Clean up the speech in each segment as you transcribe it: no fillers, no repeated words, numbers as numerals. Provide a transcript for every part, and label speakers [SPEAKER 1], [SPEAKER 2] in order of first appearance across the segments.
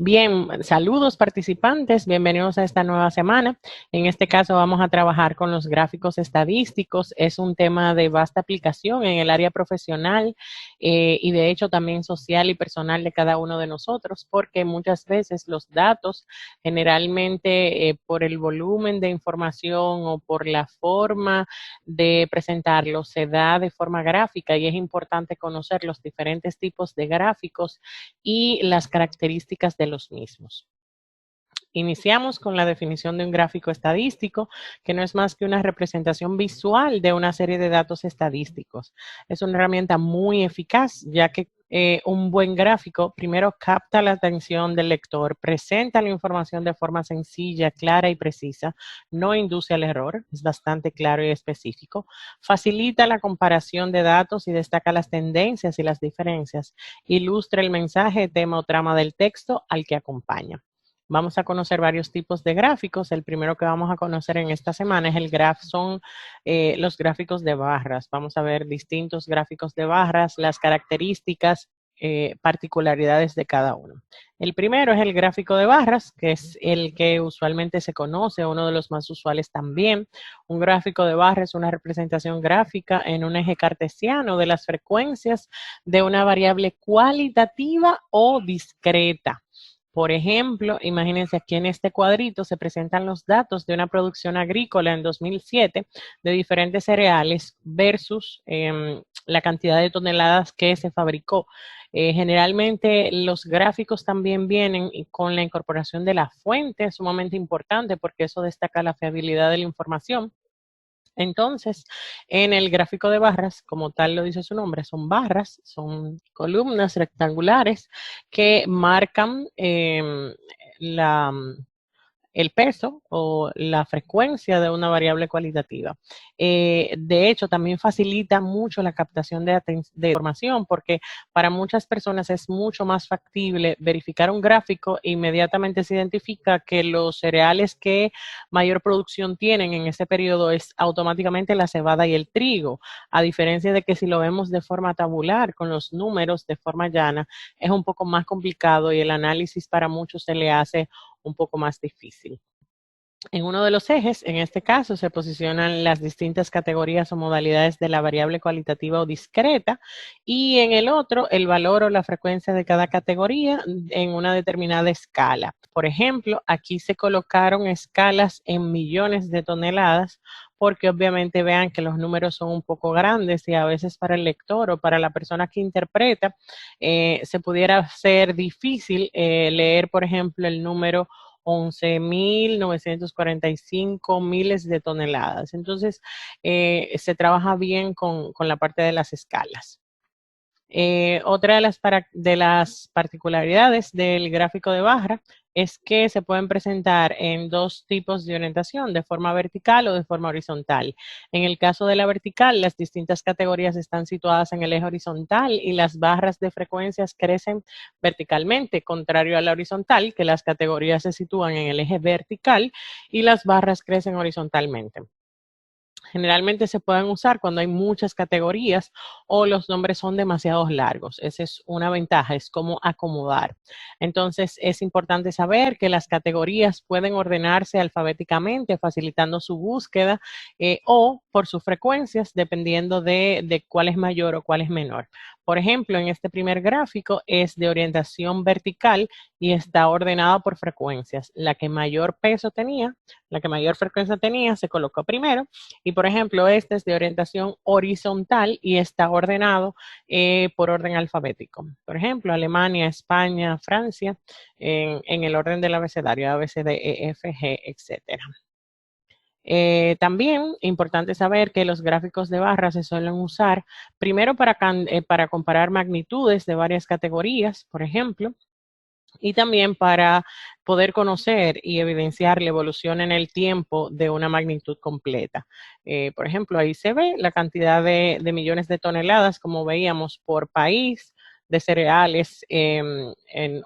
[SPEAKER 1] Bien, saludos participantes, bienvenidos a esta nueva semana. En este caso vamos a trabajar con los gráficos estadísticos. Es un tema de vasta aplicación en el área profesional y de hecho también social y personal de cada uno de nosotros, porque muchas veces los datos generalmente por el volumen de información o por la forma de presentarlos se da de forma gráfica y es importante conocer los diferentes tipos de gráficos y las características de los mismos. Iniciamos con la definición de un gráfico estadístico, que no es más que una representación visual de una serie de datos estadísticos. Es una herramienta muy eficaz, ya que un buen gráfico primero capta la atención del lector, presenta la información de forma sencilla, clara y precisa, no induce al error, es bastante claro y específico, facilita la comparación de datos y destaca las tendencias y las diferencias, ilustra el mensaje, tema o trama del texto al que acompaña. Vamos a conocer varios tipos de gráficos. El primero que vamos a conocer en esta semana es son los gráficos de barras. Vamos a ver distintos gráficos de barras, las características, particularidades de cada uno. El primero es el gráfico de barras, que es el que usualmente se conoce, uno de los más usuales también. Un gráfico de barras es una representación gráfica en un eje cartesiano de las frecuencias de una variable cualitativa o discreta. Por ejemplo, imagínense aquí en este cuadrito se presentan los datos de una producción agrícola en 2007 de diferentes cereales versus la cantidad de toneladas que se fabricó. Generalmente los gráficos también vienen con la incorporación de la fuente, sumamente importante porque eso destaca la fiabilidad de la información. Entonces, en el gráfico de barras, como tal lo dice su nombre, son barras, son columnas rectangulares que marcan la, el peso o la frecuencia de una variable cualitativa. De hecho, también facilita mucho la captación de información porque para muchas personas es mucho más factible verificar un gráfico e inmediatamente se identifica que los cereales que mayor producción tienen en ese periodo es automáticamente la cebada y el trigo, a diferencia de que si lo vemos de forma tabular con los números de forma llana, es un poco más complicado y el análisis para muchos se le hace un poco más difícil. En uno de los ejes, en este caso, se posicionan las distintas categorías o modalidades de la variable cualitativa o discreta y en el otro, el valor o la frecuencia de cada categoría en una determinada escala. Por ejemplo, aquí se colocaron escalas en millones de toneladas porque obviamente vean que los números son un poco grandes y a veces para el lector o para la persona que interpreta se pudiera ser difícil leer, por ejemplo, el número 11.945 miles de toneladas. Entonces, se trabaja bien con la parte de las escalas. Otra de las particularidades del gráfico de barra es que se pueden presentar en dos tipos de orientación, de forma vertical o de forma horizontal. En el caso de la vertical, las distintas categorías están situadas en el eje horizontal y las barras de frecuencias crecen verticalmente, contrario a la horizontal, que las categorías se sitúan en el eje vertical y las barras crecen horizontalmente. Generalmente se pueden usar cuando hay muchas categorías o los nombres son demasiado largos. Esa es una ventaja, es cómo acomodar. Entonces es importante saber que las categorías pueden ordenarse alfabéticamente, facilitando su búsqueda o por sus frecuencias, dependiendo de cuál es mayor o cuál es menor. Por ejemplo, en este primer gráfico es de orientación vertical y está ordenado por frecuencias. La que mayor peso tenía, la que mayor frecuencia tenía, se colocó primero. Y por ejemplo, este es de orientación horizontal y está ordenado por orden alfabético. Por ejemplo, Alemania, España, Francia, en el orden del abecedario, A, B, C, D, E, F, G, etcétera. También importante saber que los gráficos de barra se suelen usar primero para comparar magnitudes de varias categorías, por ejemplo, y también para poder conocer y evidenciar la evolución en el tiempo de una magnitud completa. Por ejemplo, ahí se ve la cantidad de millones de toneladas, como veíamos, por país, de cereales en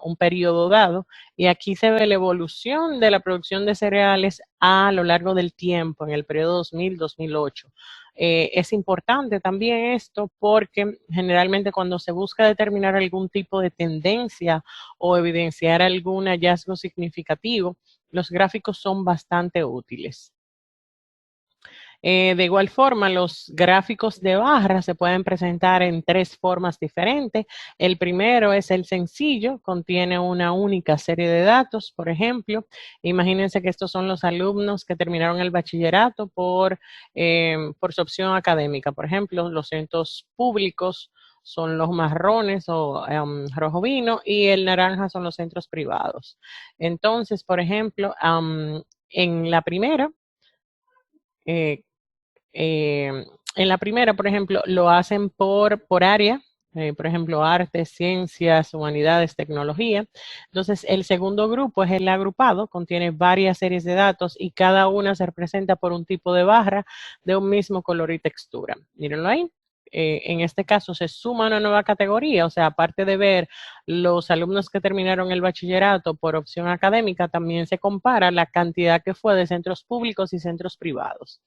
[SPEAKER 1] un periodo dado. Y aquí se ve la evolución de la producción de cereales a lo largo del tiempo, en el periodo 2000-2008. Es importante también esto porque generalmente cuando se busca determinar algún tipo de tendencia o evidenciar algún hallazgo significativo, los gráficos son bastante útiles. De igual forma, los gráficos de barra se pueden presentar en tres formas diferentes. El primero es el sencillo, contiene una única serie de datos. Por ejemplo, imagínense que estos son los alumnos que terminaron el bachillerato por su opción académica. Por ejemplo, los centros públicos son los marrones o rojo vino y el naranja son los centros privados. Entonces, por ejemplo, en la primera, eh, eh, en la primera, por ejemplo, lo hacen por área, por ejemplo, artes, ciencias, humanidades, tecnología. Entonces, el segundo grupo es el agrupado, contiene varias series de datos y cada una se representa por un tipo de barra de un mismo color y textura. Mírenlo ahí. En este caso se suma una nueva categoría, o sea, aparte de ver los alumnos que terminaron el bachillerato por opción académica, también se compara la cantidad que fue de centros públicos y centros privados.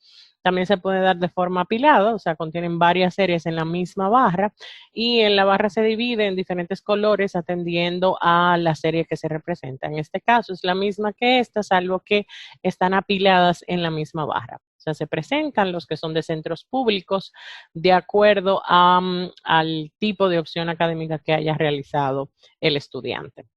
[SPEAKER 1] También se puede dar de forma apilada, o sea, contienen varias series en la misma barra y en la barra se divide en diferentes colores atendiendo a la serie que se representa. En este caso es la misma que esta, salvo que están apiladas en la misma barra. O sea, se presentan los que son de centros públicos de acuerdo al tipo de opción académica que haya realizado el estudiante.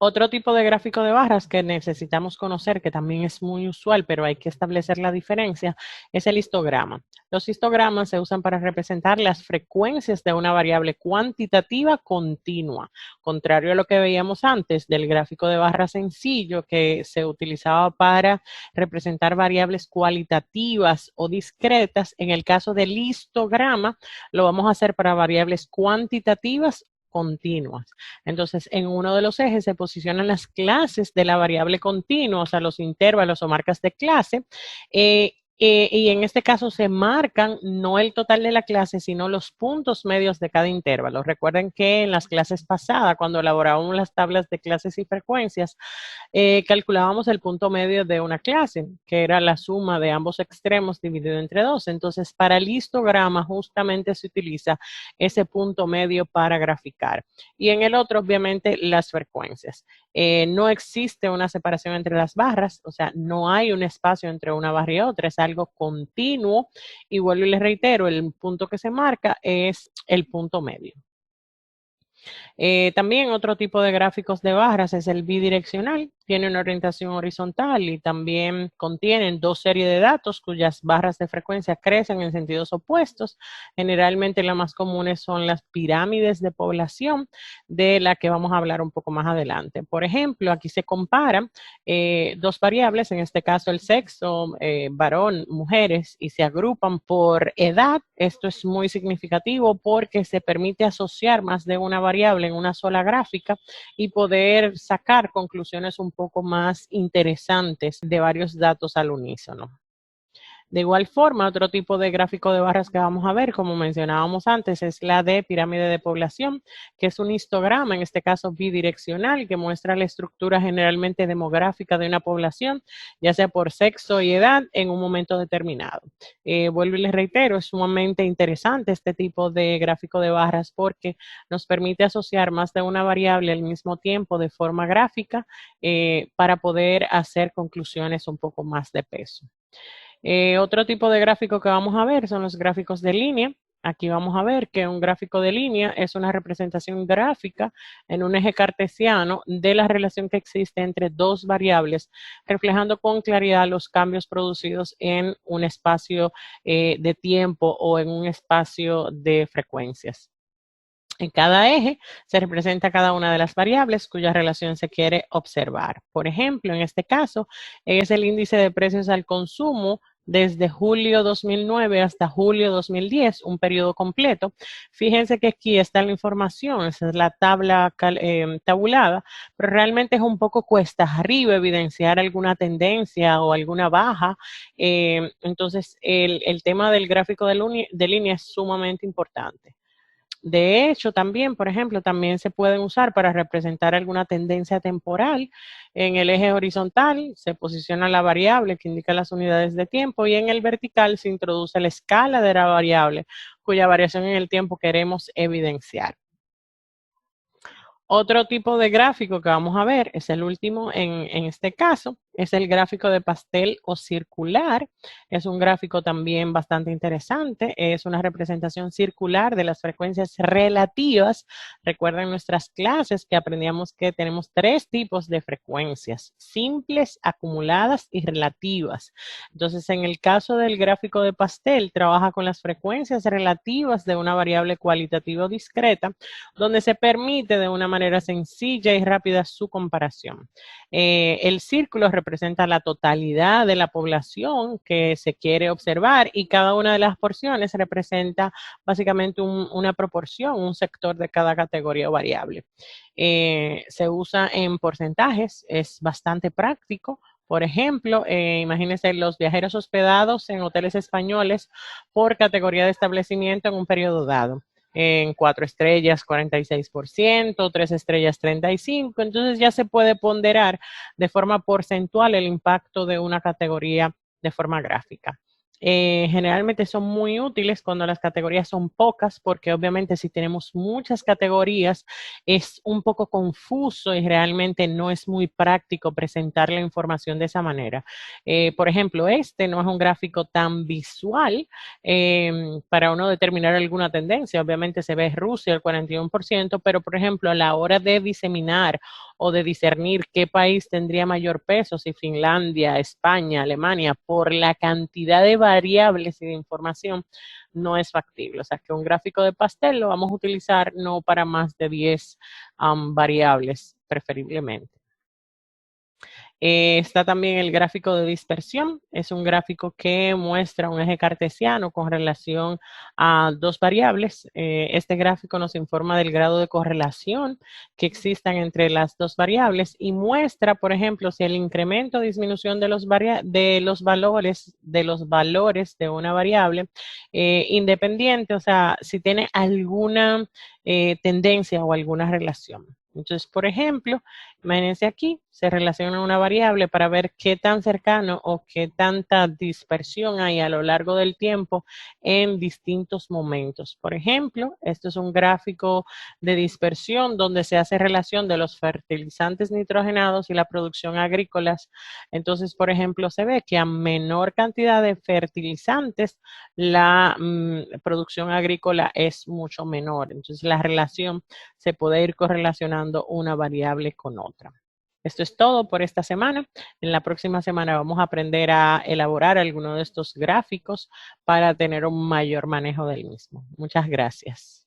[SPEAKER 1] Otro tipo de gráfico de barras que necesitamos conocer, que también es muy usual, pero hay que establecer la diferencia, es el histograma. Los histogramas se usan para representar las frecuencias de una variable cuantitativa continua, contrario a lo que veíamos antes del gráfico de barras sencillo que se utilizaba para representar variables cualitativas o discretas. En el caso del histograma, lo vamos a hacer para variables cuantitativas continuas. Entonces, en uno de los ejes se posicionan las clases de la variable continua, o sea, los intervalos o marcas de clase, y en este caso se marcan no el total de la clase, sino los puntos medios de cada intervalo. Recuerden que en las clases pasadas, cuando elaborábamos las tablas de clases y frecuencias, calculábamos el punto medio de una clase, que era la suma de ambos extremos dividido entre 2. Entonces, para el histograma justamente se utiliza ese punto medio para graficar. Y en el otro, obviamente, las frecuencias. No existe una separación entre las barras, o sea, no hay un espacio entre una barra y otra, es algo continuo. Y vuelvo y les reitero, el punto que se marca es el punto medio. También otro tipo de gráficos de barras es el bidireccional, tiene una orientación horizontal y también contienen dos series de datos cuyas barras de frecuencia crecen en sentidos opuestos. Generalmente las más comunes son las pirámides de población, de la que vamos a hablar un poco más adelante. Por ejemplo, aquí se comparan dos variables, en este caso el sexo, varón, mujeres, y se agrupan por edad. Esto es muy significativo porque se permite asociar más de una variable en una sola gráfica y poder sacar conclusiones un poco más interesantes de varios datos al unísono. De igual forma, otro tipo de gráfico de barras que vamos a ver, como mencionábamos antes, es la de pirámide de población, que es un histograma, en este caso bidireccional, que muestra la estructura generalmente demográfica de una población, ya sea por sexo y edad, en un momento determinado. Vuelvo y les reitero, es sumamente interesante este tipo de gráfico de barras porque nos permite asociar más de una variable al mismo tiempo de forma gráfica para poder hacer conclusiones un poco más de peso. Otro tipo de gráfico que vamos a ver son los gráficos de línea. Aquí vamos a ver que un gráfico de línea es una representación gráfica en un eje cartesiano de la relación que existe entre dos variables, reflejando con claridad los cambios producidos en un espacio de tiempo o en un espacio de frecuencias. En cada eje se representa cada una de las variables cuya relación se quiere observar. Por ejemplo, en este caso es el índice de precios al consumo desde julio 2009 hasta julio 2010, un periodo completo. Fíjense que aquí está la información, esa es la tabla tabulada, pero realmente es un poco cuesta arriba evidenciar alguna tendencia o alguna baja. Entonces, el tema del gráfico de línea es sumamente importante. De hecho, también, por ejemplo, también se pueden usar para representar alguna tendencia temporal. En el eje horizontal se posiciona la variable que indica las unidades de tiempo y en el vertical se introduce la escala de la variable cuya variación en el tiempo queremos evidenciar. Otro tipo de gráfico que vamos a ver es el último en este caso, es el gráfico de pastel o circular. Es un gráfico también bastante interesante. Es una representación circular de las frecuencias relativas. Recuerden nuestras clases que aprendíamos que tenemos tres tipos de frecuencias: simples, acumuladas y relativas. Entonces, en el caso del gráfico de pastel, trabaja con las frecuencias relativas de una variable cualitativa o discreta, donde se permite de una manera sencilla y rápida su comparación. El círculo representa la totalidad de la población que se quiere observar y cada una de las porciones representa básicamente una proporción, un sector de cada categoría o variable. Se usa en porcentajes, es bastante práctico. Por ejemplo, imagínense los viajeros hospedados en hoteles españoles por categoría de establecimiento en un periodo dado. En 4 estrellas 46%, 3 estrellas 35%, entonces ya se puede ponderar de forma porcentual el impacto de una categoría de forma gráfica. Generalmente son muy útiles cuando las categorías son pocas, porque obviamente si tenemos muchas categorías es un poco confuso y realmente no es muy práctico presentar la información de esa manera. Por ejemplo, este no es un gráfico tan visual para uno determinar alguna tendencia. Obviamente se ve Rusia el 41%, pero por ejemplo a la hora de diseminar o de discernir qué país tendría mayor peso, si Finlandia, España, Alemania, por la cantidad de variables y de información, no es factible. O sea que un gráfico de pastel lo vamos a utilizar no para más de 10 variables, preferiblemente. Está también el gráfico de dispersión. Es un gráfico que muestra un eje cartesiano con relación a dos variables. Este gráfico nos informa del grado de correlación que existan entre las dos variables y muestra, por ejemplo, si el incremento o disminución de los valores de una variable independiente, o sea, si tiene alguna tendencia o alguna relación. Entonces, por ejemplo, imagínense aquí, se relaciona una variable para ver qué tan cercano o qué tanta dispersión hay a lo largo del tiempo en distintos momentos. Por ejemplo, esto es un gráfico de dispersión donde se hace relación de los fertilizantes nitrogenados y la producción agrícolas. Entonces, por ejemplo, se ve que a menor cantidad de fertilizantes, la producción agrícola es mucho menor. Entonces, la relación se puede ir correlacionando una variable con otra. Esto es todo por esta semana. En la próxima semana vamos a aprender a elaborar alguno de estos gráficos para tener un mayor manejo del mismo. Muchas gracias.